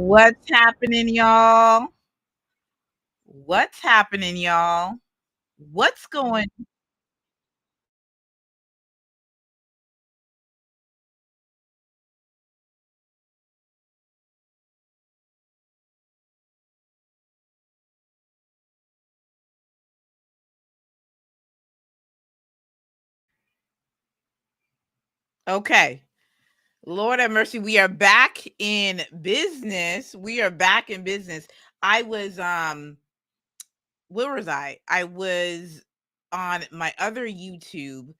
What's happening, y'all? What's happening, y'all? What's going Okay. Lord have mercy. We are back in business. We are back in business. I was where was I? I was on my other YouTube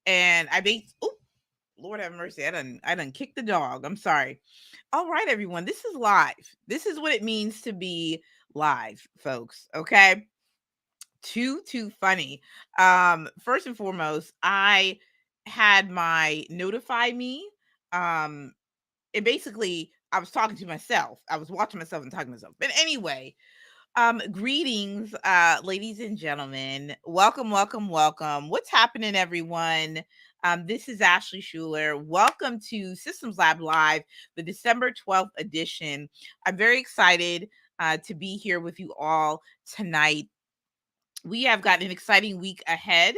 and I made oh Lord have mercy. I done kicked the dog. I'm sorry. All right, everyone. This is live. This is what it means to be live, folks. Okay. Too funny. First and foremost, I had my notify me. Um, and basically I was talking to myself. I was watching myself and talking to myself. But anyway, greetings, ladies and gentlemen. Welcome, welcome, welcome. What's happening, everyone? This is Ashley Schuler. Welcome to Systems Lab Live, the December 12th edition. I'm very excited to be here with you all tonight. We have got an exciting week ahead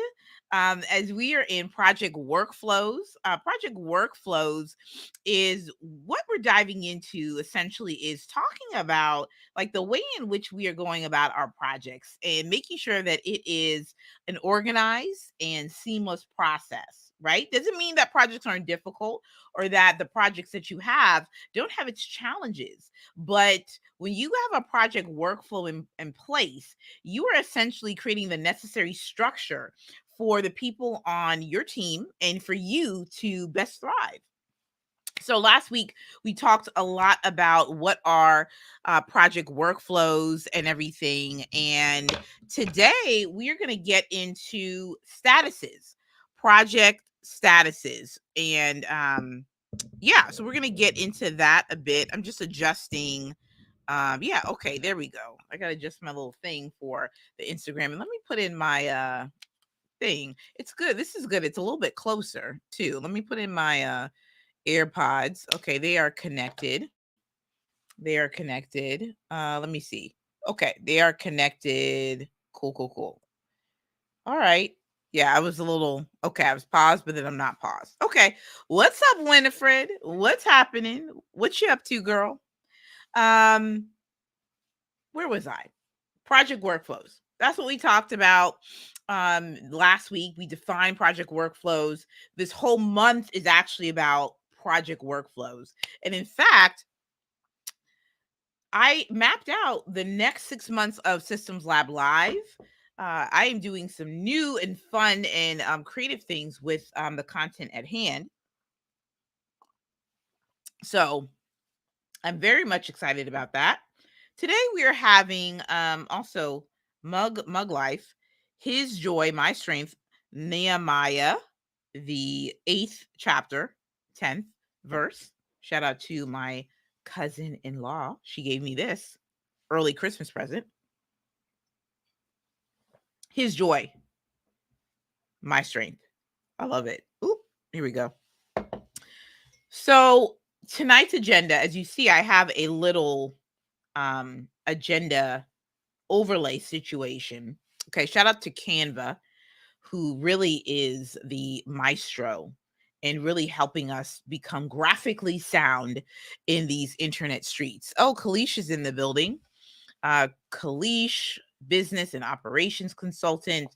as we are in project workflows. Project workflows is what we're diving into essentially is talking about like the way in which we are going about our projects and making sure that it is an organized and seamless process, right? Doesn't mean that projects aren't difficult or that the projects that you have don't have its challenges. But when you have a project workflow in place, you are essentially creating the necessary structure for the people on your team and for you to best thrive. So last week we talked a lot about what are project workflows and everything, and today we are going to get into statuses, project statuses, and yeah, so we're going to get into that a bit. I'm just adjusting. Yeah, okay, there we go. I got to adjust my little thing for the Instagram, and let me put in my thing. It's good. This is good. It's a little bit closer too. Let me put in my AirPods. Okay, they are connected. They are connected. Let me see. Okay, they are connected. Cool, cool, cool. All right. Yeah, I was a little okay. I was paused, but then I'm not paused. Okay. What's up, Winifred? What's happening? What you up to, girl? Um, where was I? Project workflows. That's what we talked about last week. We defined project workflows. This whole month is actually about project workflows. And in fact, I mapped out the next 6 months of Systems Lab Live. I am doing some new and fun and creative things with the content at hand. So I'm very much excited about that. Today we are having also Mug Life, His Joy, My Strength, Nehemiah, the 8th chapter, 10th verse. Shout out to my cousin-in-law. She gave me this early Christmas present. His Joy, My Strength. I love it. Oop, here we go. So tonight's agenda, as you see, I have a little agenda overlay situation. Okay, shout out to Canva, who really is the maestro and really helping us become graphically sound in these internet streets. Oh, Kalish is in the building. Kalish, business and operations consultant.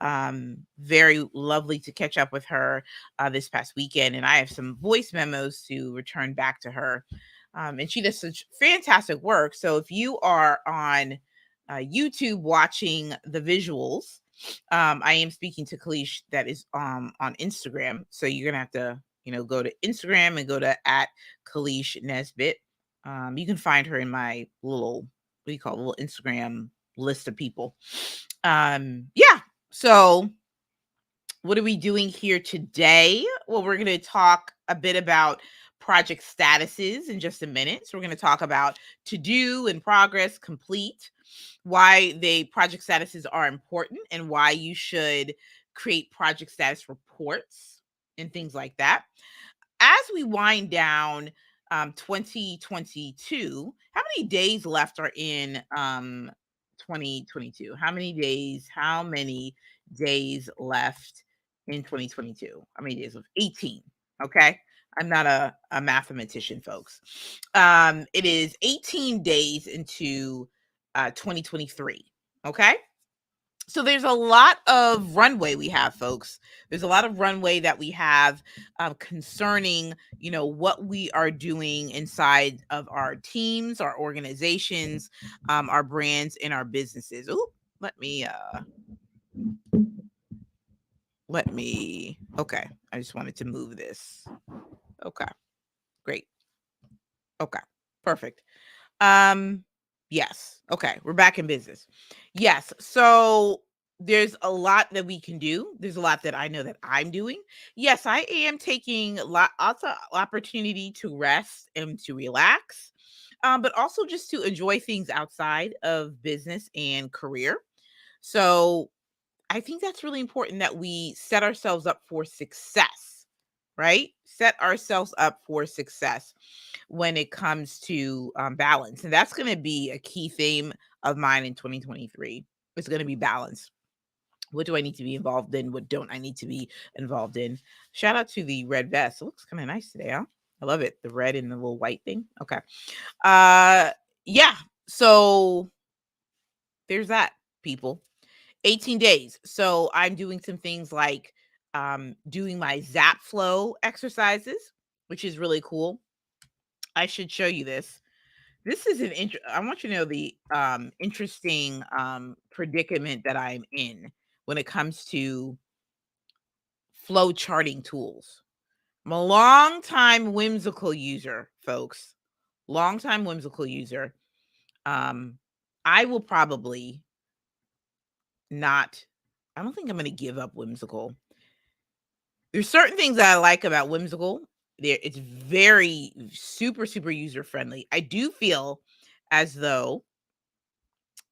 Very lovely to catch up with her this past weekend. And I have some voice memos to return back to her. And she does such fantastic work. So if you are on YouTube watching the visuals, I am speaking to Kalish that is on Instagram. So you're gonna have to, go to Instagram and go to at Kalish Nesbitt. You can find her in my little, what do you call it, little Instagram list of people. Yeah. So what are we doing here today? Well, we're going to talk a bit about project statuses in just a minute. So we're going to talk about to do and progress, complete, why the project statuses are important and why you should create project status reports and things like that. As we wind down 2022. How many days left are in 2022? How many days? How many days left in 2022? How many days left? 18. Okay. I'm not a mathematician, folks. It is 18 days into 2023. Okay. So there's a lot of runway we have, folks. There's a lot of runway that we have concerning, what we are doing inside of our teams, our organizations, our brands, and our businesses. Ooh, let me. Okay, I just wanted to move this. Okay, great. Okay, perfect. Yes. Okay, we're back in business. Yes. So there's a lot that we can do. There's a lot that I know that I'm doing. Yes, I am taking lots of opportunity to rest and to relax, but also just to enjoy things outside of business and career. So I think that's really important that we set ourselves up for success, right? Set ourselves up for success when it comes to balance. And that's going to be a key theme of mine in 2023. It's going to be balance. What do I need to be involved in? What don't I need to be involved in? Shout out to the red vest. It looks kind of nice today, huh? I love it. The red and the little white thing. Okay. Uh yeah. So there's that, people. 18 days. So I'm doing some things like doing my Zap flow exercises, which is really cool. I should show you this. This is I want you to know the interesting predicament that I'm in when it comes to flow charting tools. I'm a long time whimsical user, folks. Long time whimsical user. I will probably not, I don't think I'm going to give up whimsical. There's certain things that I like about whimsical. It's very super, super user friendly. I do feel as though,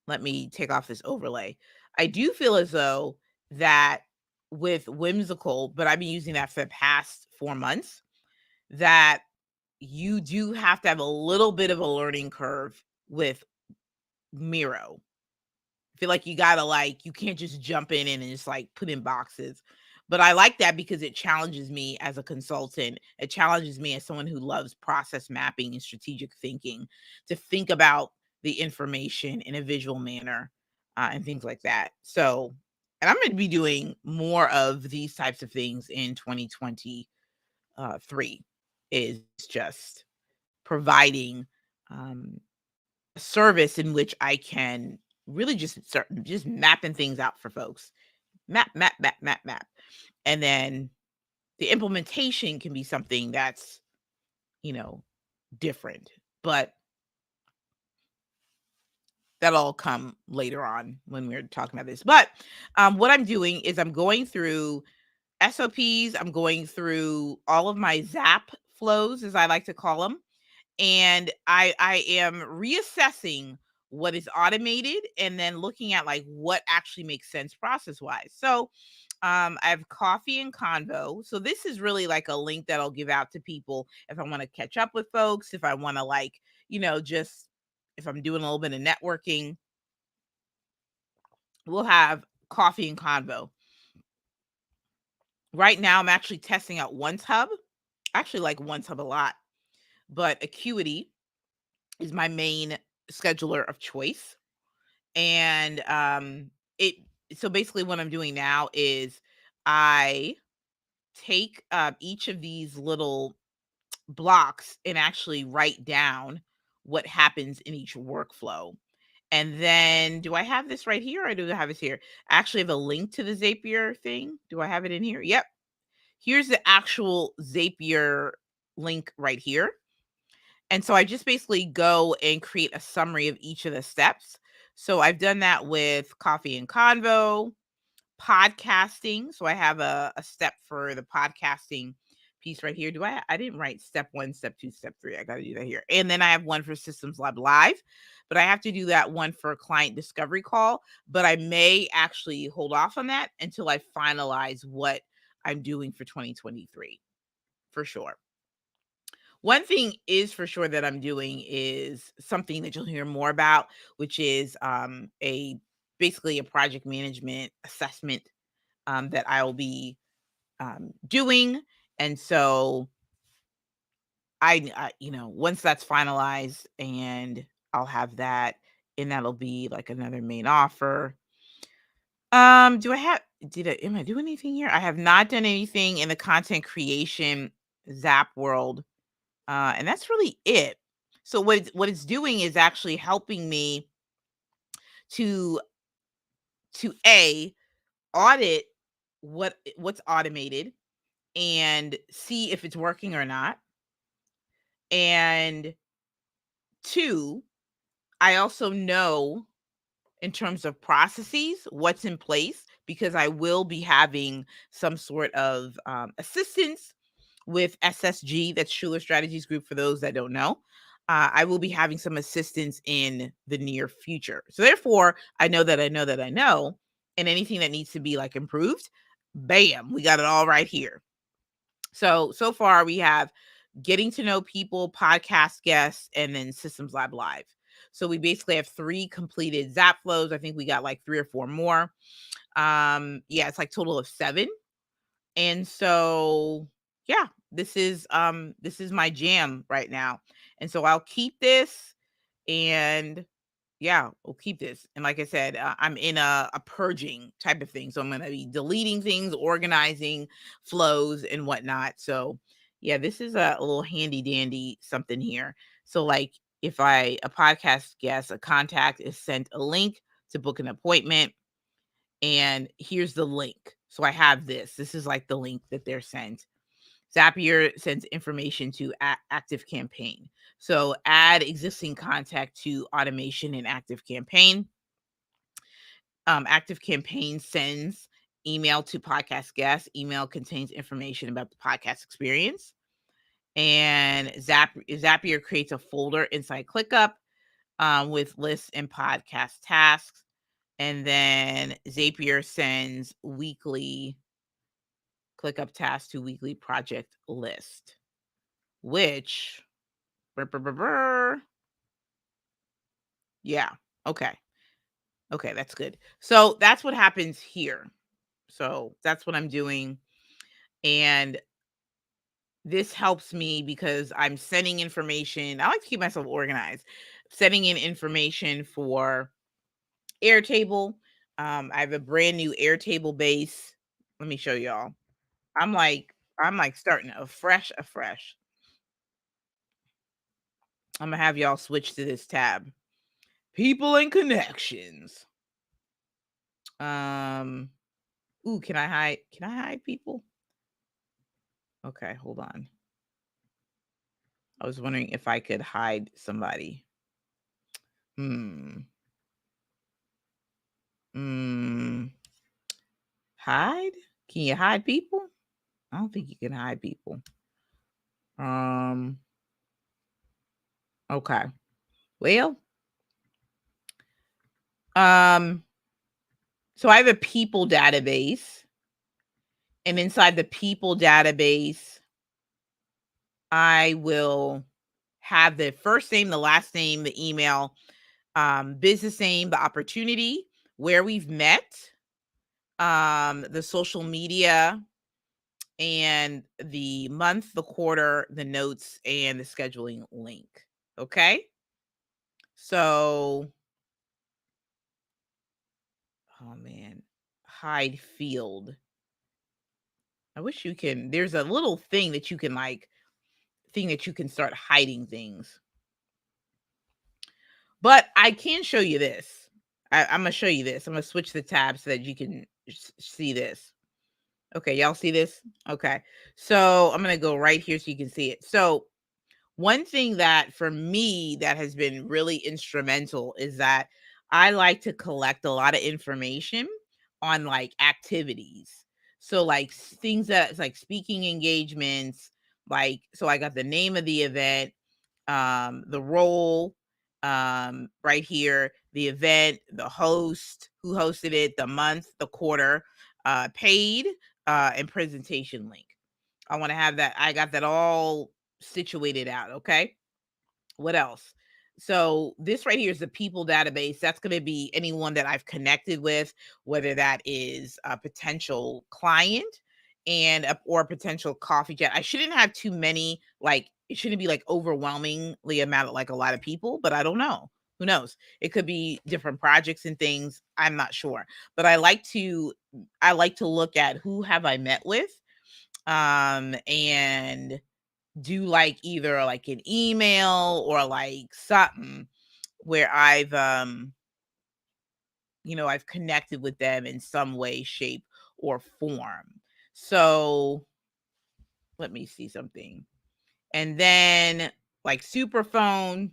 let me take off this overlay. I do feel as though that with whimsical, but I've been using that for the past 4 months, that you do have to have a little bit of a learning curve with Miro. I feel like you gotta you can't just jump in and just put in boxes. But I like that because it challenges me as a consultant. It challenges me as someone who loves process mapping and strategic thinking to think about the information in a visual manner and things like that. So, and I'm going to be doing more of these types of things in 2023, is just providing a service in which I can really just start just mapping things out for folks. Map, map, map, map, map. And then the implementation can be something that's, different. But that'll come later on when we're talking about this. But what I'm doing is I'm going through SOPs. I'm going through all of my Zap flows, as I like to call them. And I am reassessing what is automated and then looking at what actually makes sense process wise. So I have coffee and convo. So this is really like a link that I'll give out to people if I want to catch up with folks, if I want to just if I'm doing a little bit of networking. We'll have coffee and convo. Right now I'm actually testing out OneTub. I actually like OneTub a lot, but Acuity is my main scheduler of choice. And it so basically what I'm doing now is I take each of these little blocks and actually write down what happens in each workflow. And then do I have this right here or do I have this here? I actually have a link to the Zapier thing. Do I have it in here? Yep. Here's the actual Zapier link right here. And so I just basically go and create a summary of each of the steps. So I've done that with coffee and convo, podcasting. So I have a step for the podcasting piece right here. I didn't write step 1, step 2, step 3. I got to do that here. And then I have one for Systems Lab Live, but I have to do that one for a client discovery call. But I may actually hold off on that until I finalize what I'm doing for 2023, for sure. One thing is for sure that I'm doing is something that you'll hear more about, which is a basically a project management assessment that I will be doing. And so once that's finalized and I'll have that, and that'll be like another main offer. Do I have am I doing anything here? I have not done anything in the content creation Zap world. And that's really it. So what it's doing is actually helping me to a audit what's automated and see if it's working or not. And two, I also know in terms of processes what's in place, because I will be having some sort of assistance with SSG, that's Schuler Strategies Group, for those that don't know. I will be having some assistance in the near future. So therefore, I know that I know that I know, and anything that needs to be like improved, bam, we got it all right here. So far we have getting to know people, podcast guests, and then Systems Lab Live. So we basically have 3 completed Zap flows. I think we got like 3 or 4 more. Yeah, it's like total of 7. And so, yeah, this is my jam right now. And so I'll keep this, and yeah, we'll keep this. And like I said, I'm in a purging type of thing. So I'm going to be deleting things, organizing flows and whatnot. So yeah, this is a little handy dandy something here. So like if a podcast guest, a contact is sent a link to book an appointment, and here's the link. So I have this. This is like the link that they're sent. Zapier sends information to Active Campaign. So add existing contact to automation in Active Campaign. Active Campaign sends email to podcast guests. Email contains information about the podcast experience. And Zapier creates a folder inside ClickUp with lists and podcast tasks. And then Zapier sends weekly ClickUp tasks to weekly project list, which, yeah, okay. Okay, that's good. So that's what happens here. So that's what I'm doing. And this helps me because I'm sending information. I like to keep myself organized. Sending in information for Airtable. I have a brand new Airtable base. Let me show y'all. I'm like starting afresh. I'm gonna have y'all switch to this tab. People and connections. Ooh, can I hide people? Okay, hold on. I was wondering if I could hide somebody. Hmm. Hide? Can you hide people? I don't think you can hide people. Okay. Well, so I have a people database, and inside the people database, I will have the first name, the last name, the email, business name, the opportunity, where we've met, the social media, and the month, the quarter, the notes, and the scheduling link. Okay. So, oh man, hide field. I wish you can, there's a little thing that you can start hiding things. But I can show you this. I'm going to show you this. I'm going to switch the tab so that you can see this. Okay, y'all see this? Okay. So I'm going to go right here so you can see it. So one thing that for me that has been really instrumental is that I like to collect a lot of information on like activities. So like things that like speaking engagements, like so I got the name of the event, the role, right here, the event, the host, who hosted it, the month, the quarter, paid, and presentation link. I want to have that. I got that all situated out. Okay. What else? So this right here is the people database. That's going to be anyone that I've connected with, whether that is a potential client or a potential coffee chat. I shouldn't have too many, like it shouldn't be like overwhelmingly amount of like a lot of people, but I don't know. Who knows? It could be different projects and things. I'm not sure. But I like to look at who have I met with, and do like either like an email or like something where I've I've connected with them in some way, shape, or form. So let me see something. And then like Superphone,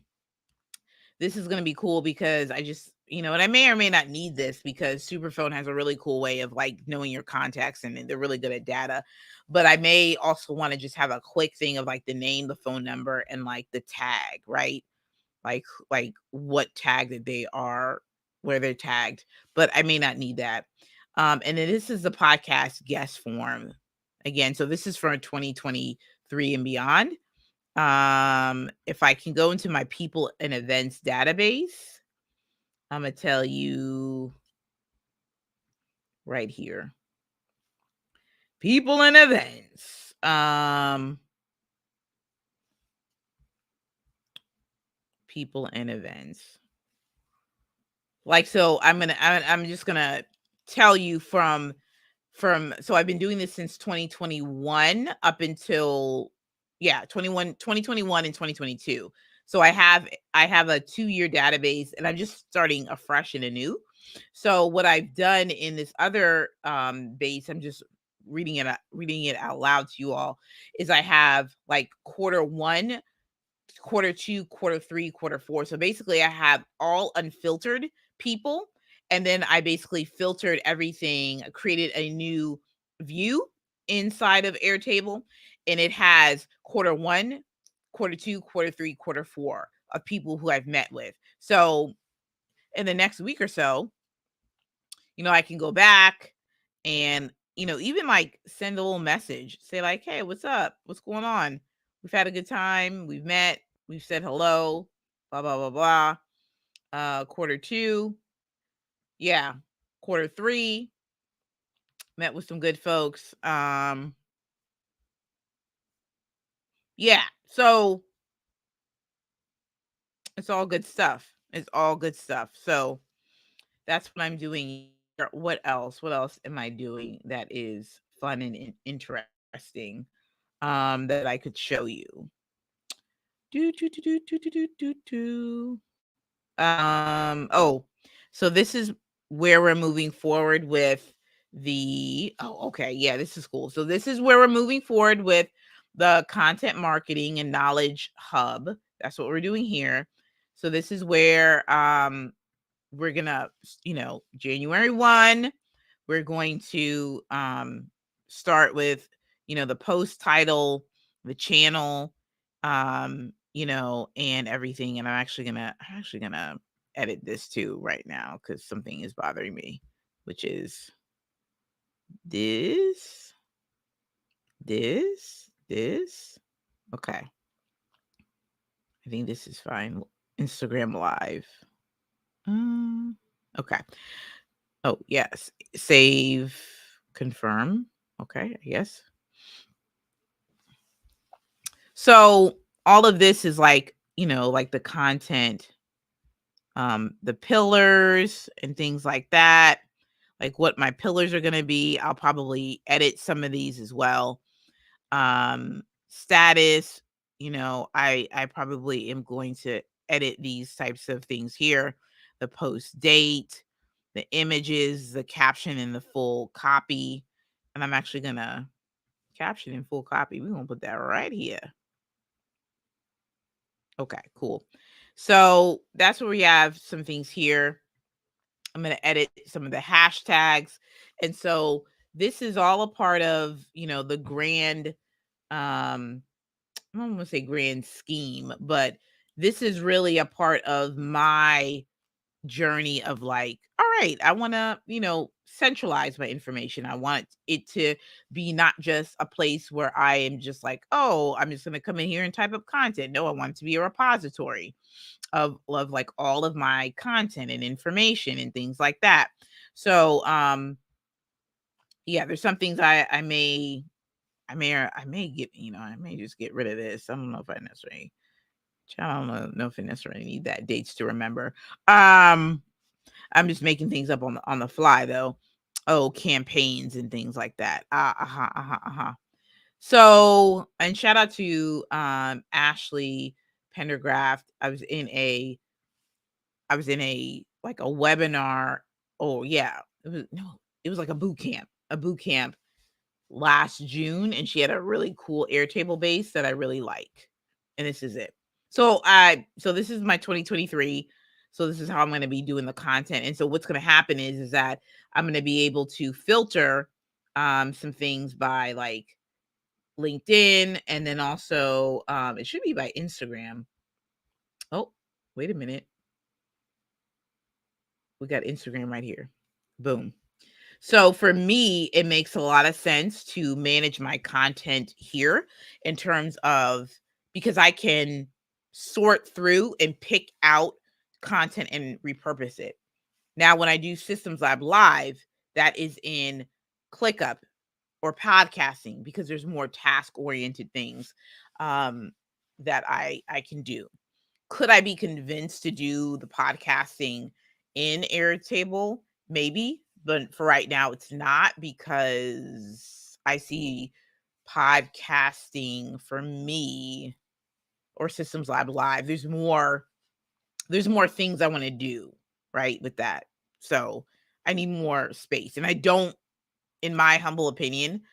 this is going to be cool because I just, and I may or may not need this because Superphone has a really cool way of like knowing your contacts, and they're really good at data. But I may also want to just have a quick thing of like the name, the phone number, and like the tag, right? Like what tag that they are, where they're tagged. But I may not need that. And then this is the podcast guest form again. So this is for 2023 and beyond. If I can go into my people and events database, I'm gonna tell you right here. People and events. People and events. Like, so I'm just gonna tell you from so I've been doing this since 2021 up until 2021 and 2022. So I have a 2-year database, and I'm just starting afresh and anew. So what I've done in this other base, I'm just reading it out loud to you all, is I have like quarter 1, quarter 2, quarter 3, quarter 4. So basically I have all unfiltered people, and then I basically filtered everything, created a new view inside of Airtable, and it has quarter 1, quarter 2, quarter 3, quarter 4 of people who I've met with. So in the next week or so, I can go back and, even like send a little message, say like, hey, what's up? What's going on? We've had a good time. We've met. We've said hello, blah, blah, blah, blah. Quarter 2. Yeah. Quarter 3, met with some good folks. Yeah. So it's all good stuff. It's all good stuff. So that's what I'm doing. What else? What else am I doing that is fun and interesting? That I could show you. Do do do do do do do do. Oh, so this is where we're moving forward with okay, yeah, this is cool. So this is where we're moving forward with the content marketing and knowledge hub. That's what we're doing here. So this is where we're gonna, January 1, we're going to start with, the post title, the channel, and everything. And I'm actually gonna edit this too right now because something is bothering me, which is this. Okay. I think this is fine. Instagram Live. Okay. Oh, yes. Save, confirm. Okay, I guess. So all of this is like, like the content, the pillars and things like that, like what my pillars are going to be. I'll probably edit some of these as well. Status, I probably am going to edit these types of things here. The post date, the images, the caption, and the full copy. And I'm actually going to caption in full copy. We're going to put that right here. Okay, cool. So that's where we have some things here. I'm going to edit some of the hashtags. And so this is all a part of, the grand, I don't want to say grand scheme, but this is really a part of my journey of like, all right. I want to, centralize my information. I want it to be not just a place where I am just like, oh, I'm just going to come in here and type up content. No, I want it to be a repository of like all of my content and information and things like that. So, yeah, there's some things I may get, I may just get rid of this. I don't know if I necessarily, I don't know if I necessarily need that dates to remember. Um, I'm just making things up on the fly though. Oh, campaigns and things like that. So, and shout out to Ashley Pendergraft. I was in a like a webinar. Oh yeah, it was like a boot camp last June, and she had a really cool Airtable base that I really like. And this is it. So this is my 2023. So this is how I'm going to be doing the content. And so what's going to happen is that I'm going to be able to filter some things by like LinkedIn, and then also it should be by Instagram. Oh, wait a minute. We got Instagram right here. Boom. So for me, it makes a lot of sense to manage my content here in terms of, because I can sort through and pick out content and repurpose it. Now, when I do Systems Lab Live, that is in ClickUp or podcasting, because there's more task oriented things that I can do. Could I be convinced to do the podcasting in Airtable? Maybe, but for right now, it's not, because I see podcasting for me, or Systems Lab Live. There's more things I want to do, right, with that. So I need more space. And I don't, in my humble opinion,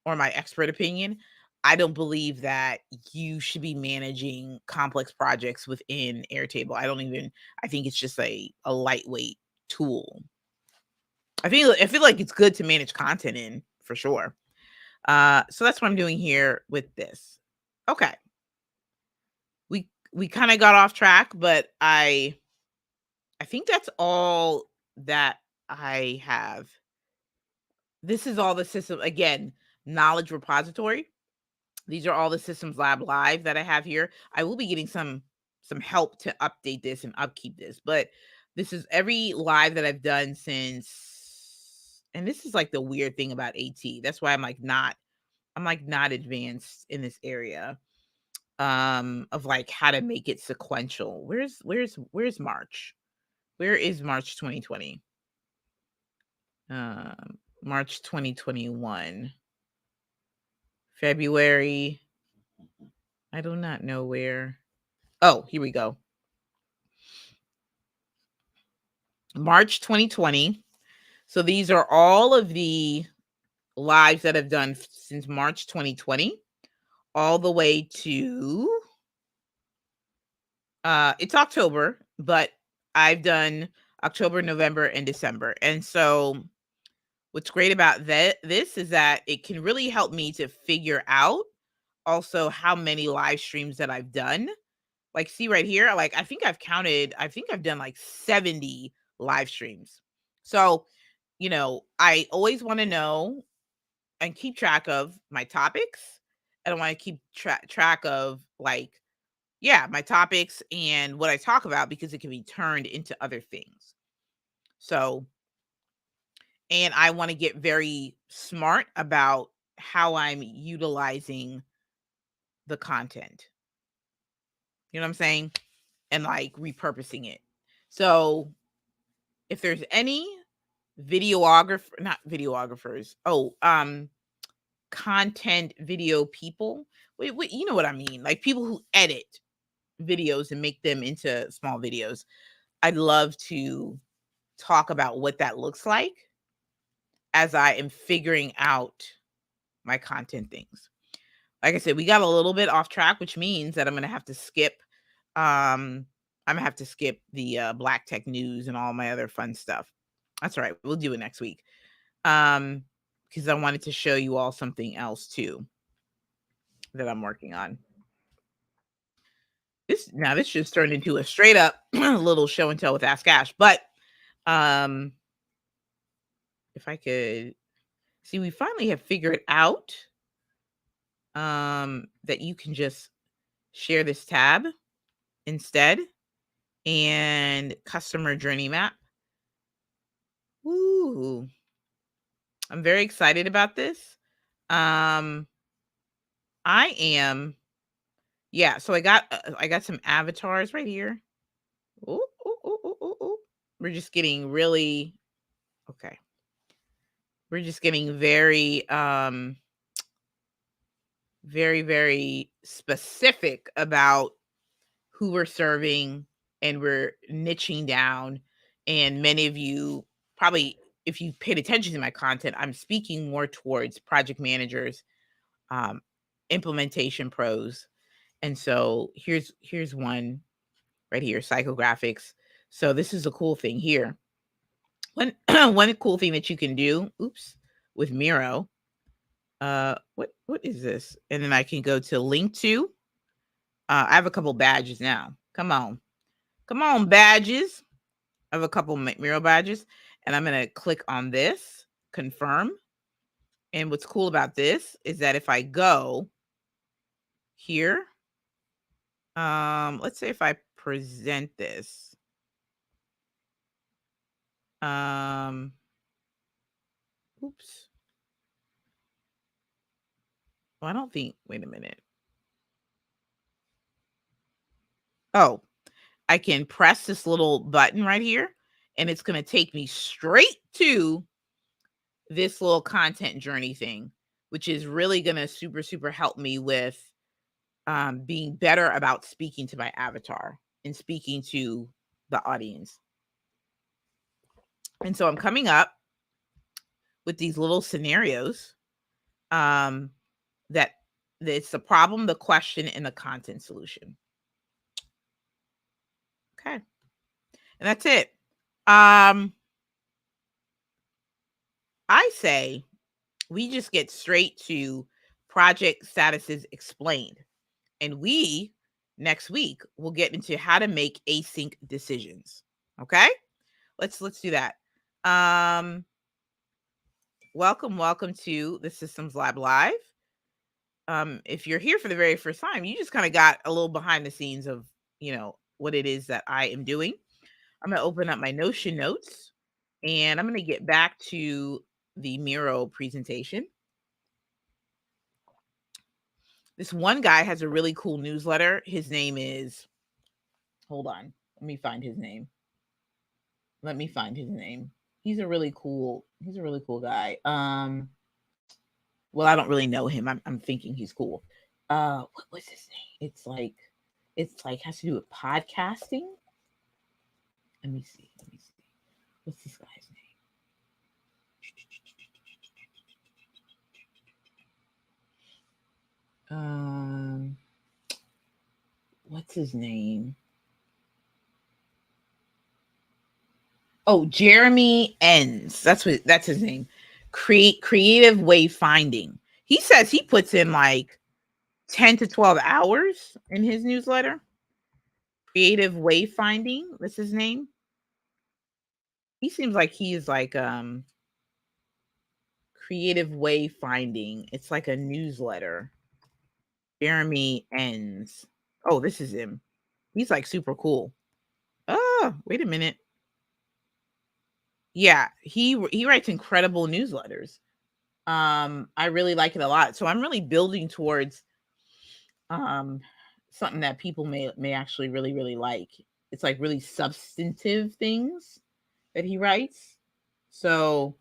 or my expert opinion, I don't believe that you should be managing complex projects within Airtable. I think it's just a lightweight tool. I feel like it's good to manage content in, for sure. So that's what I'm doing here with this. Okay. We kind of got off track, but I think that's all that I have. This is all the system, again, knowledge repository. These are all the Systems Lab Live that I have here. I will be getting some help to update this and upkeep this, but this is every live that I've done since. And this is like the weird thing about AT. That's why I'm not advanced in this area of like how to make it sequential. Where's March? Where is March 2020? March 2021. February. I do not know where. Oh, here we go. March 2020. So these are all of the lives that I've done since March 2020, all the way to it's October, but I've done October, November, and December. And so what's great about this is that it can really help me to figure out also how many live streams that I've done. Like, see right here, like I think I've done like 70 live streams. So, I always want to know and keep track of my topics. And I want to keep track of like, yeah, my topics and what I talk about, because it can be turned into other things. So, and I want to get very smart about how I'm utilizing the content. You know what I'm saying? And like repurposing it. So if there's any not videographers, content video people, you know what I mean? Like people who edit videos and make them into small videos. I'd love to talk about what that looks like as I am figuring out my content things. Like I said, we got a little bit off track, which means that I'm going to have to skip the Black Tech News and all my other fun stuff. That's all right. We'll do it next week. Because I wanted to show you all something else too that I'm working on. This just turned into a straight up little show and tell with Ask Ash, but if I could see, we finally have figured out that you can just share this tab instead, and customer journey map. Ooh, I'm very excited about this. I am, yeah. So I got some avatars right here. Ooh, ooh, ooh, ooh, ooh, ooh. We're just getting really okay. We're just getting very very, very specific about who we're serving, and we're niching down. And many of you probably, if you paid attention to my content, I'm speaking more towards project managers, um, implementation pros. And so here's one right here, psychographics. So this is a cool thing here. One cool thing that you can do, oops, with Miro. What is this? And then I can go to link to. I have a couple badges now. Come on, badges. I have a couple Miro badges, and I'm gonna click on this, confirm. And what's cool about this is that if I go here, let's say if I present this, oops. Well, I don't think. Wait a minute. Oh, I can press this little button right here, and it's gonna take me straight to this little content journey thing, which is really gonna super help me with being better about speaking to my avatar and speaking to the audience. And so I'm coming up with these little scenarios um, that it's the problem, the question, and the content solution. Okay, and that's it. I say we just get straight to project statuses explained, and we next week will get into how to make async decisions. Okay, let's do that. Welcome to the Systems Lab Live. If you're here for the very first time, you just kind of got a little behind the scenes of, what it is that I am doing. I'm going to open up my Notion notes, and I'm going to get back to the Miro presentation. This one guy has a really cool newsletter. His name is, hold on, let me find his name. He's a really cool guy. Well, I don't really know him. I'm thinking he's cool. What was his name? It's like has to do with podcasting. Let me see. What's this guy's name? What's his name? Oh, Jeremy Enns. That's his name. Creative Wayfinding. He says he puts in like 10 to 12 hours in his newsletter. Creative Wayfinding. That's his name. He seems like he's like Creative Wayfinding. It's like a newsletter. Jeremy Enns. Oh, this is him. He's like super cool. Oh, wait a minute. Yeah, he writes incredible newsletters. I really like it a lot. So I'm really building towards something that people may actually really like. It's like really substantive things that he writes. So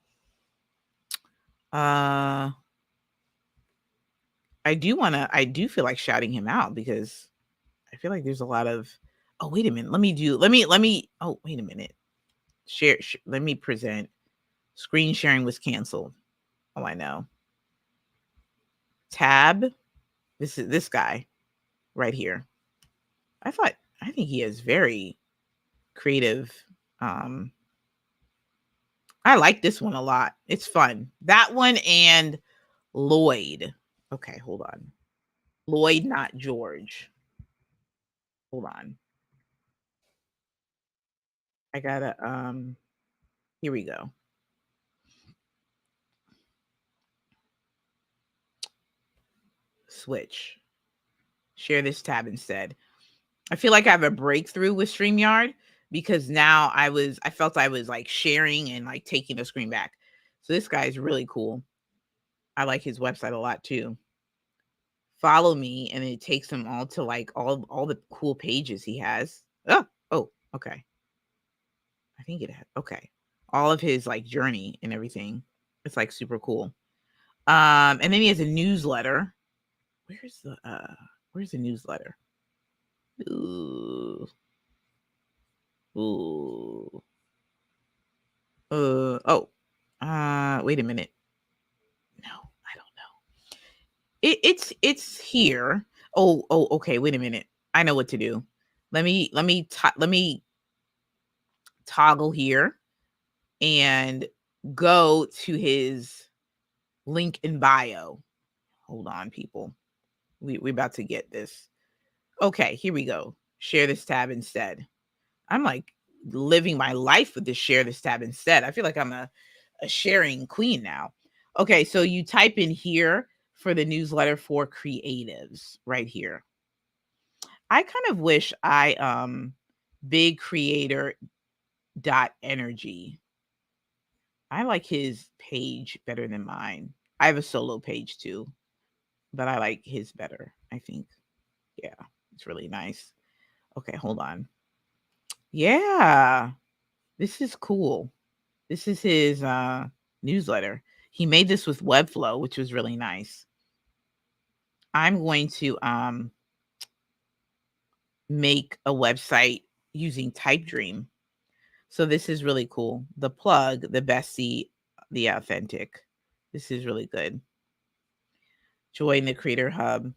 I do feel like shouting him out because I feel like there's a lot of, oh, wait a minute. Let me, oh, wait a minute. Let me present. Screen sharing was canceled. Oh, I know. Tab. This is this guy right here. I think he is very creative. I like this one a lot. It's fun. That one and Lloyd. Okay, hold on. Lloyd, not George. Hold on. I gotta here we go. switch. Share this tab instead. I feel like I have a breakthrough with StreamYard because now I felt I was like sharing and like taking the screen back. So this guy is really cool. I like his website a lot too. Follow me, and it takes them all to like all the cool pages he has. Oh, okay. I think it had okay. All of his like journey and everything. It's like super cool. And then he has a newsletter. Where's the newsletter? Ooh. Ooh. Wait a minute. No, I don't know. It's here. Oh, okay. Wait a minute. I know what to do. Let me toggle here and go to his link in bio. Hold on, people. We're about to get this. Okay, here we go. Share this tab instead. I'm like living my life with this share this tab instead. I feel like I'm a sharing queen now. Okay, so you type in here for the newsletter for creatives right here. I kind of wish I big creator dot energy. I like his page better than mine. I have a solo page too, but I like his better, I think. Yeah, it's really nice. Okay, hold on. Yeah, this is cool. This is his newsletter. He made this with Webflow, which was really nice. I'm going to make a website using TypeDream. So this is really cool. The plug, the bestie, the authentic. This is really good. Join the Creator Hub.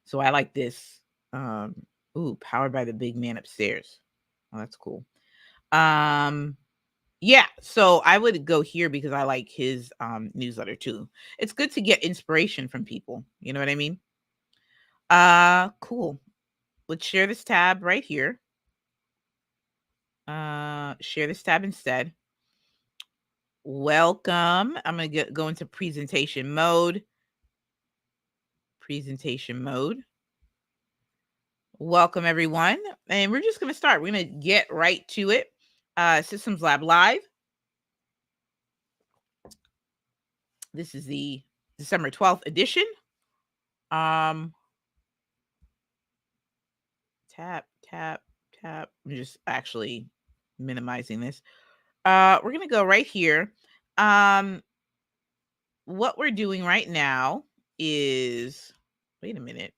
So I like this. Powered by the big man upstairs. Oh, that's cool. Yeah, so I would go here because I like his newsletter too. It's good to get inspiration from people. You know what I mean? Cool. Let's share this tab right here. Share this tab instead. Welcome. I'm going to go into presentation mode. Presentation mode. Welcome, everyone. And we're just going to start. We're going to get right to it. Systems Lab Live. This is the December 12th edition. Tap. I'm just actually minimizing this. We're going to go right here. What we're doing right now is, wait a minute.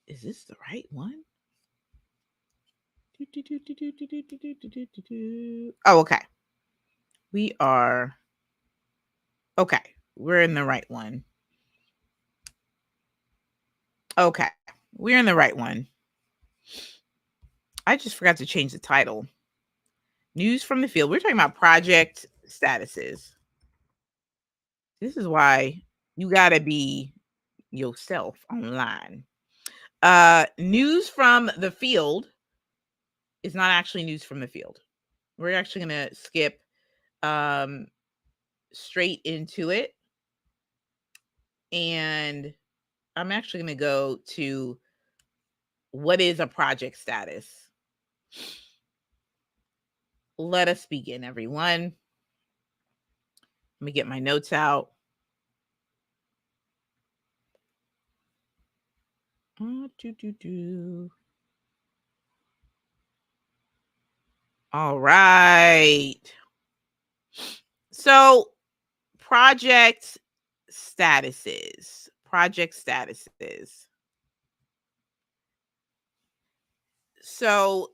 Is this the right one? Oh, okay. We're in the right one. Okay. We're in the right one. I just forgot to change the title. News from the field. We're talking about project statuses. This is why you got to be yourself online. News from the field is not actually news from the field. We're actually going to skip straight into it. And I'm actually going to go to what is a project status. Let us begin, everyone. Let me get my notes out. All right. So, project statuses. So,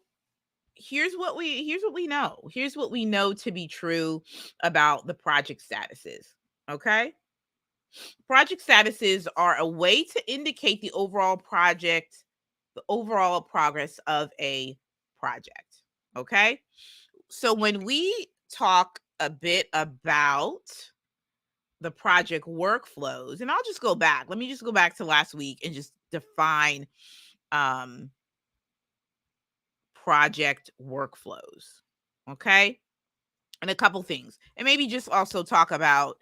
here's what we know. Here's what we know to be true about the project statuses. Okay? Project statuses are a way to indicate the overall progress of a project. Okay? So when we talk a bit about the project workflows, and I'll just go back. Let me just go back to last week and just define project workflows. Okay? And a couple things. And maybe just also talk about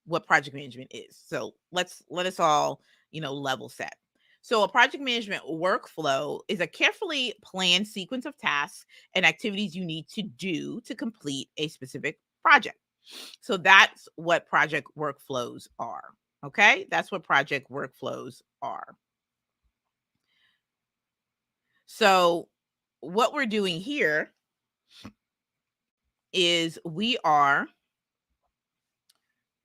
what project management is. So let us all, level set. So a project management workflow is a carefully planned sequence of tasks and activities you need to do to complete a specific project. So that's what project workflows are. Okay? That's what project workflows are. So what we're doing here is we are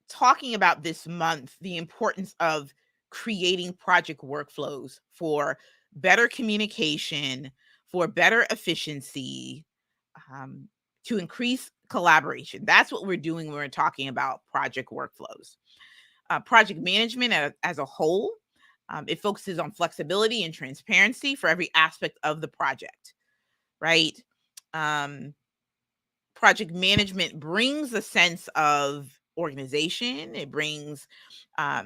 talking about this month the importance of creating project workflows for better communication, for better efficiency, um, to increase collaboration. That's what we're doing when we're talking about project workflows. Project management as a whole, it focuses on flexibility and transparency for every aspect of the project, right? Um, Project management brings a sense of organization. It brings a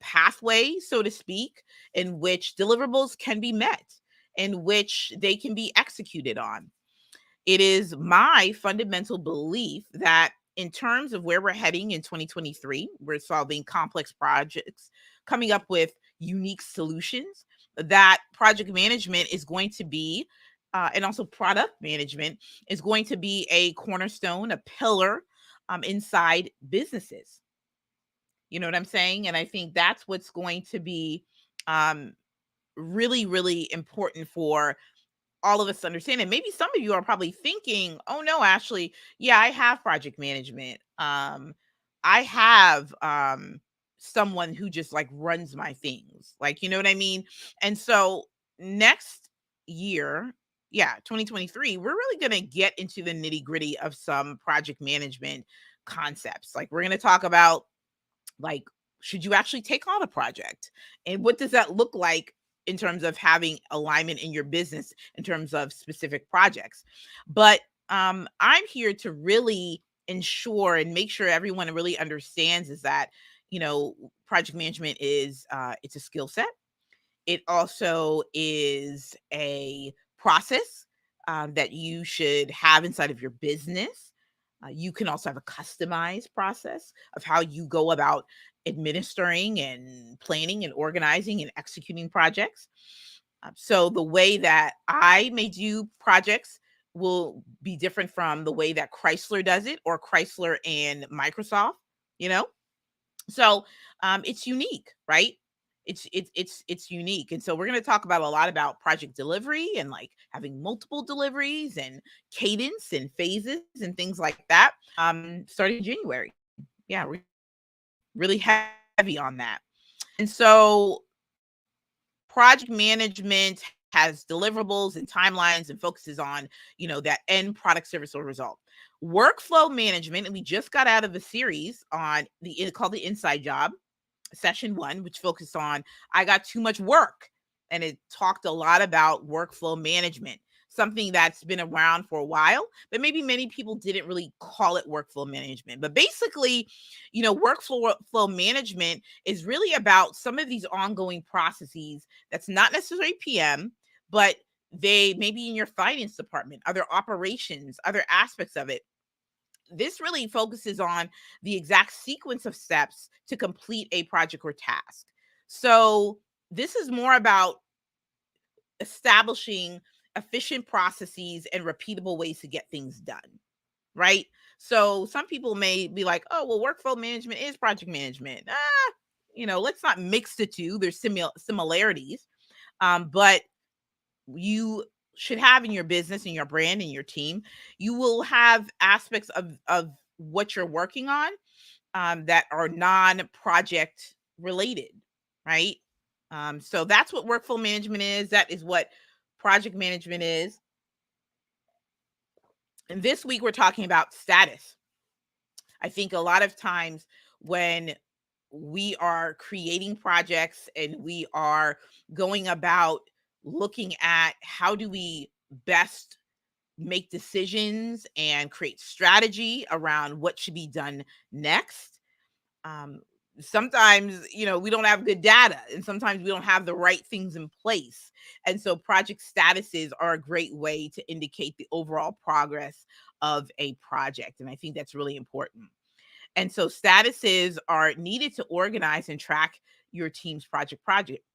pathway, so to speak, in which deliverables can be met, in which they can be executed on. It is my fundamental belief that in terms of where we're heading in 2023, we're solving complex projects, coming up with unique solutions, that project management is going to be, and also product management is going to be a cornerstone, a pillar inside businesses. You know what I'm saying? And I think that's what's going to be um, really, really important for all of us understand. And maybe some of you are probably thinking, oh no, Ashley, yeah, I have project management. I have someone who just like runs my things. Like, you know what I mean? And so next year, yeah, 2023, we're really going to get into the nitty-gritty of some project management concepts. Like we're going to talk about, like, should you actually take on a project? And what does that look like in terms of having alignment in your business in terms of specific projects? But I'm here to really ensure and make sure everyone really understands is that, project management is it's a skill set. It also is a process that you should have inside of your business. You can also have a customized process of how you go about administering and planning and organizing and executing projects. So the way that I may do projects will be different from the way that Chrysler does it, or Chrysler and Microsoft, you know? So it's unique, right? It's unique. And so we're going to talk about a lot about project delivery and like having multiple deliveries and cadence and phases and things like that. Starting January. Yeah, we're really heavy on that. And so project management has deliverables and timelines and focuses on, that end product, service, or result. Workflow management, and we just got out of a series on called the Inside Job, session 1, which focused on I got too much work. And it talked a lot about workflow management, something that's been around for a while, but maybe many people didn't really call it workflow management. But basically, workflow flow management is really about some of these ongoing processes that's not necessarily PM, but they may be in your finance department, other operations, other aspects of it. This really focuses on the exact sequence of steps to complete a project or task. So this is more about establishing efficient processes and repeatable ways to get things done, right? So some people may be like, oh, well, workflow management is project management. Let's not mix the two. There's similarities, but you should have in your business and your brand and your team, you will have aspects of what you're working on that are non-project related, right? So that's what workflow management is. That is what project management is. And this week we're talking about status. I think a lot of times when we are creating projects and we are going about looking at how do we best make decisions and create strategy around what should be done next. Um, Sometimes, we don't have good data, and sometimes we don't have the right things in place. And so project statuses are a great way to indicate the overall progress of a project. And I think that's really important. And so statuses are needed to organize and track your team's project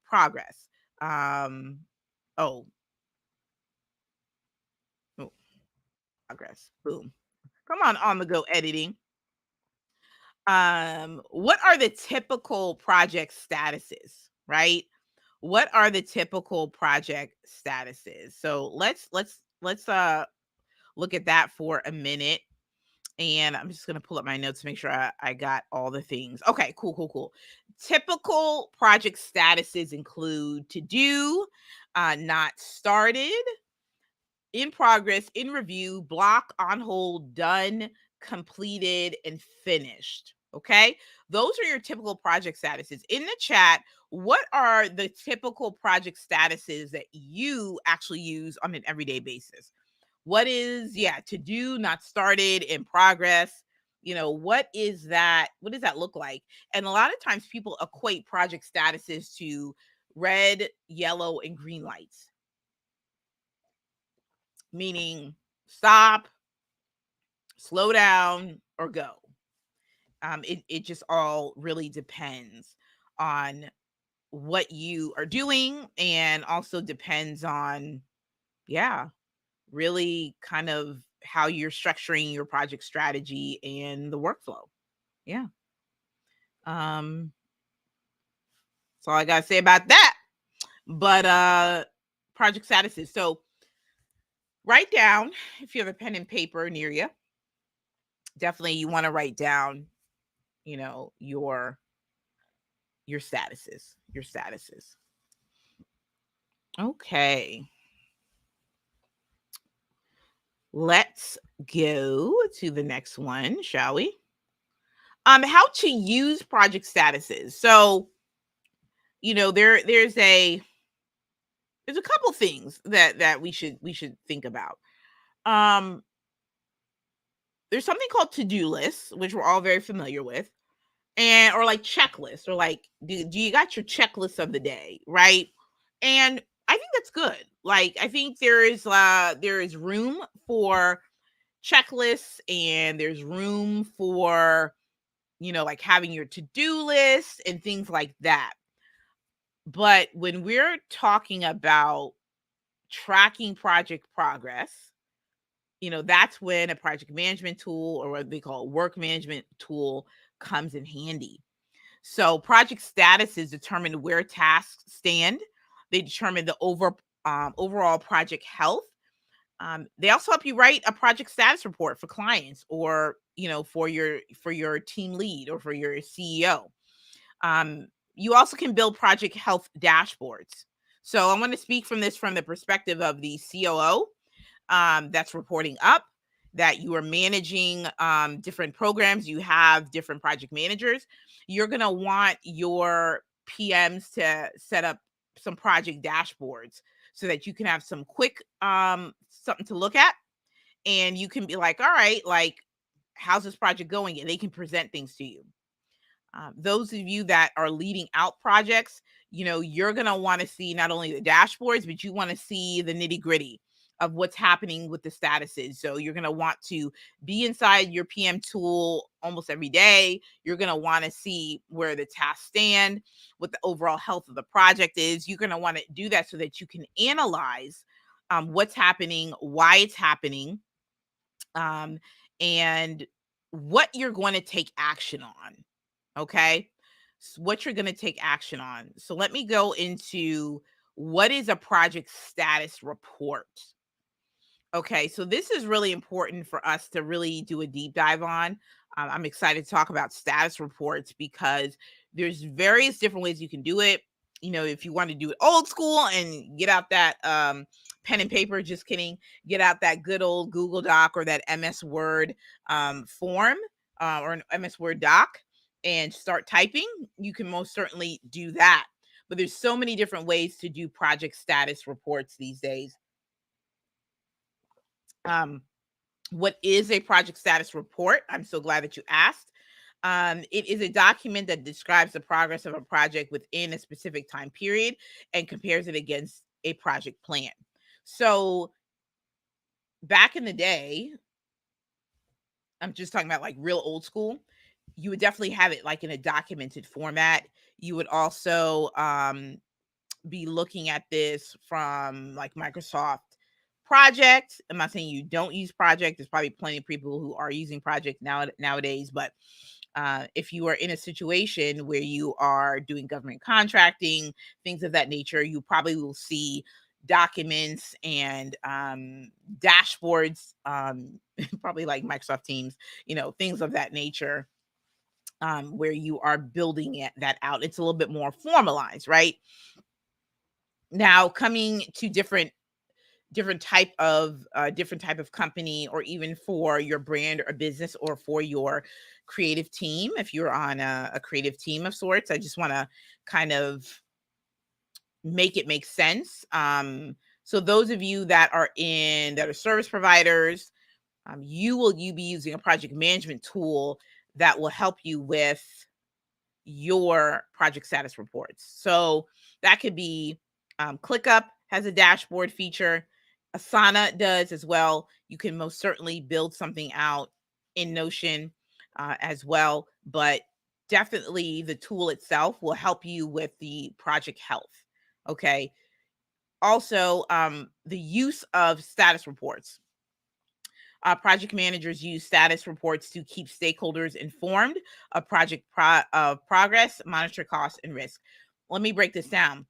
progress. Um, oh, oh, progress. Boom. Come on the go editing. What are the typical project statuses, right? What are the typical project statuses? So let's look at that for a minute. And I'm just gonna pull up my notes to make sure I got all the things. Okay, cool. Typical project statuses include to do, not started, in progress, in review, block, on hold, done, completed, and finished. Okay. Those are your typical project statuses. In the chat, what are the typical project statuses that you actually use on an everyday basis? What is, yeah, to do, not started, in progress? What is that? What does that look like? And a lot of times people equate project statuses to red, yellow, and green lights, meaning stop, slow down, or go. It just all really depends on what you are doing, and also depends on, yeah, really kind of how you're structuring your project strategy and the workflow. Yeah. Um, that's all I gotta say about that. But project statuses. So write down, if you have a pen and paper near you, definitely you want to write down, your statuses. Your statuses. Okay. Let's go to the next one, shall we? How to use project statuses. So, there's a couple things that we should think about. Um, there's something called to-do lists, which we're all very familiar with, and or like checklists, or like, do you got your checklist of the day, right? And I think that's good. Like, I think there is room for checklists, and there's room for, like having your to-do list and things like that. But when we're talking about tracking project progress, that's when a project management tool, or what they call a work management tool, comes in handy. So project statuses determine where tasks stand. They determine the overall project health. They also help you write a project status report for clients, or for your team lead, or for your CEO. You also can build project health dashboards. So I want to speak from the perspective of the COO, that's reporting up, that you are managing different programs. You have different project managers. You're going to want your PMs to set up some project dashboards, so that you can have some quick something to look at, and you can be like, all right, like, how's this project going? And they can present things to you. Those of you that are leading out projects, you're going to want to see not only the dashboards, but you want to see the nitty gritty of what's happening with the statuses. So you're going to want to be inside your PM tool almost every day. You're going to want to see where the tasks stand, what the overall health of the project is. You're going to want to do that so that you can analyze what's happening, why it's happening, um, and what you're going to take action on. Okay. What you're going to take action on. So let me go into what is a project status report. Okay, so this is really important for us to really do a deep dive on. I'm excited to talk about status reports, because there's various different ways you can do it. If you want to do it old school and get out that pen and paper, just kidding, get out that good old Google Doc, or that MS Word form, or an MS Word doc, and start typing, you can most certainly do that. But there's so many different ways to do project status reports these days. Um, what is a project status report? I'm so glad that you asked. It is a document that describes the progress of a project within a specific time period, and compares it against a project plan. So back in the day, I'm just talking about like real old school. you would definitely have it like in a documented format. You would also be looking at this from like Microsoft Project. I'm not saying you don't use Project. There's probably plenty of people who are using Project nowadays, but if you are in a situation where you are doing government contracting, things of that nature, you probably will see documents and dashboards, probably like Microsoft Teams, things of that nature, where you are building that out. It's a little bit more formalized, right? Now, coming to different type of company, or even for your brand or business, or for your creative team, if you're on a creative team of sorts, I just want to kind of make it make sense. So those of you that are service providers, you be using a project management tool that will help you with your project status reports. So that could be ClickUp has a dashboard feature. Asana does as well. You can most certainly build something out in Notion as well, but definitely the tool itself will help you with the project health. Okay. Also, the use of status reports. Project managers use status reports to keep stakeholders informed of project progress, monitor costs, and risk. Let me break this down.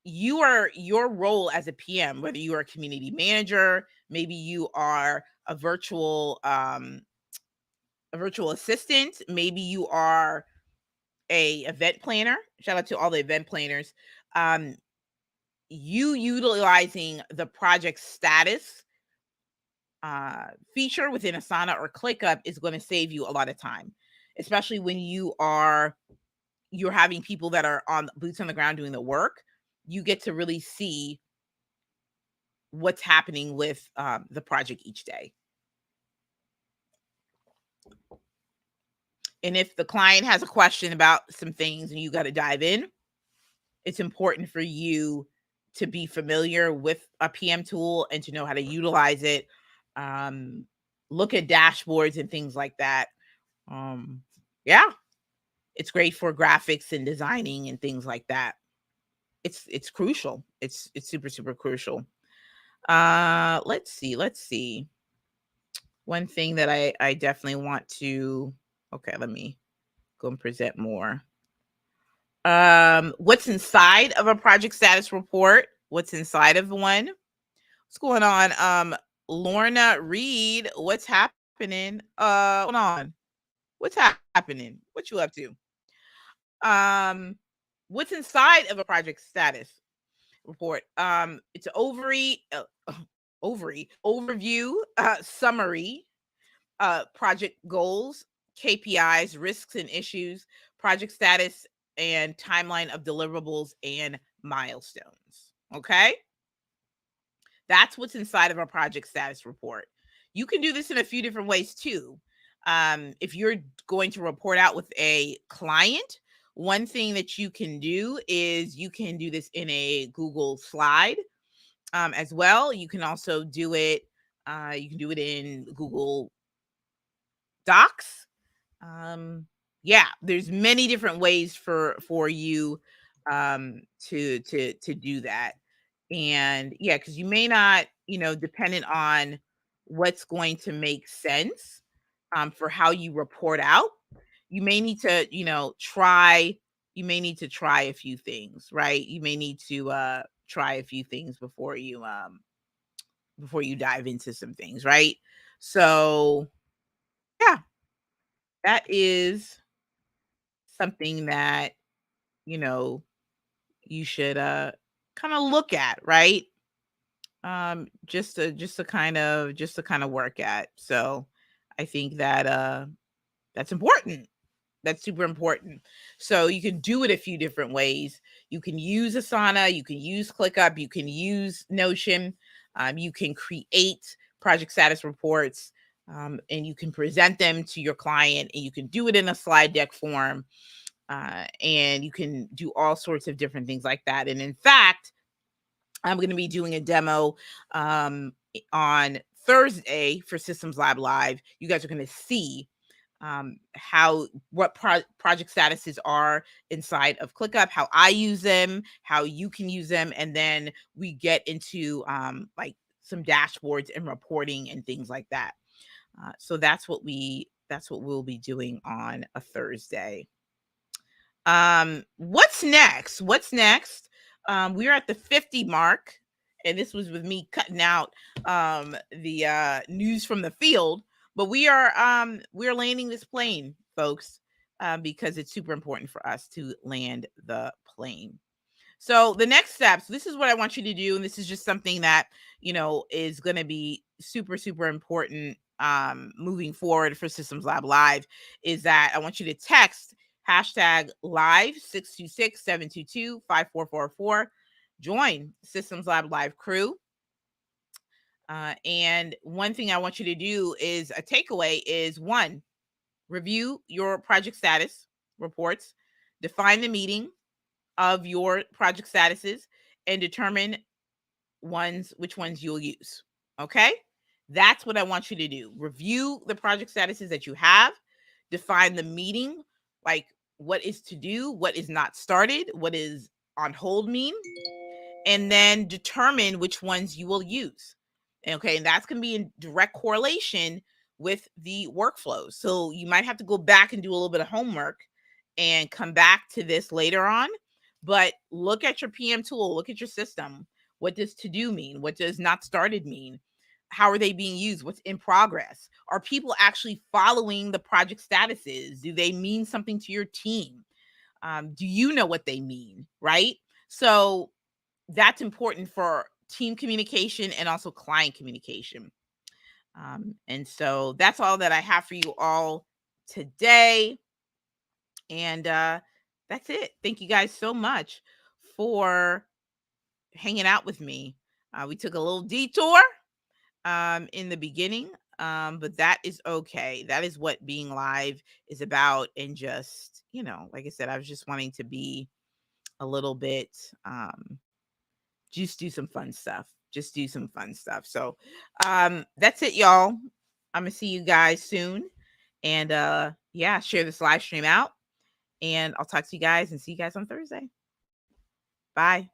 Your role as a PM, whether you are a community manager, maybe you are a virtual assistant, maybe you are a event planner. Shout out to all the event planners. You utilizing the project status feature within Asana or ClickUp is going to save you a lot of time, especially when you're having people that are on boots on the ground doing the work. You get to really see what's happening with the project each day. And if the client has a question about some things and you got to dive in, it's important for you to be familiar with a PM tool and to know how to utilize it. Look at dashboards and things like that. Yeah, it's great for graphics and designing and things like that. It's crucial. It's super, super crucial. Let's see. One thing that I definitely want to, okay, let me go and present more. What's inside of a project status report? What's inside of one? What's going on? Lorna Reed, what's happening? Hold on. What's happening? What you up to? What's inside of a project status report? It's an overview, summary, project goals, KPIs, risks and issues, project status, and timeline of deliverables and milestones. Okay, that's what's inside of a project status report. You can do this in a few different ways too. If you're going to report out with a client, one thing that you can do is you can do this in a Google slide as well. You can also do it. You can do it in Google Docs. Yeah, there's many different ways for you to do that. And yeah, because you may not, dependent on what's going to make sense for how you report out, you may need to, try a few things, right? You may need to try a few things before you dive into some things, right? So yeah, that is something that, you know, you should kind of look at, right? Just to kind of work at. So I think that that's important. That's super important. So you can do it a few different ways. You can use Asana, you can use ClickUp, you can use Notion, you can create project status reports, and you can present them to your client, and you can do it in a slide deck form, and you can do all sorts of different things like that. And in fact, I'm going to be doing a demo on Thursday for Systems Lab Live. You guys are going to see what project statuses are inside of ClickUp, how I use them, how you can use them, and then we get into like some dashboards and reporting and things like that. So that's what we'll be doing on a Thursday. What's next? We're at the 50 mark, and this was with me cutting out the news from the field, but we're landing this plane, folks, because it's super important for us to land the plane. So the next steps, this is what I want you to do, and this is just something that is going to be super, super important moving forward for Systems Lab Live, is that I want you to text hashtag live 626-722-5444. Join Systems Lab Live crew. And one thing I want you to do is a takeaway is 1, review your project status reports, define the meaning of your project statuses, and determine which ones you'll use. Okay? That's what I want you to do. Review the project statuses that you have, define the meaning, like what is to do, what is not started, what is on hold mean, and then determine which ones you will use. Okay, and that's going to be in direct correlation with the workflow. So you might have to go back and do a little bit of homework and come back to this later on. But look at your PM tool, look at your system. What does to do mean? What does not started mean? How are they being used? What's in progress? Are people actually following the project statuses? Do they mean something to your team? Do you know what they mean? Right? So that's important for team communication and also client communication. And so that's all that I have for you all today. And that's it. Thank you guys so much for hanging out with me. We took a little detour in the beginning, but that is okay. That is what being live is about. And just, like I said, I was just wanting to be a little bit, just do some fun stuff. So that's it, y'all. I'm gonna see you guys soon. And yeah, share this live stream out. And I'll talk to you guys and see you guys on Thursday. Bye.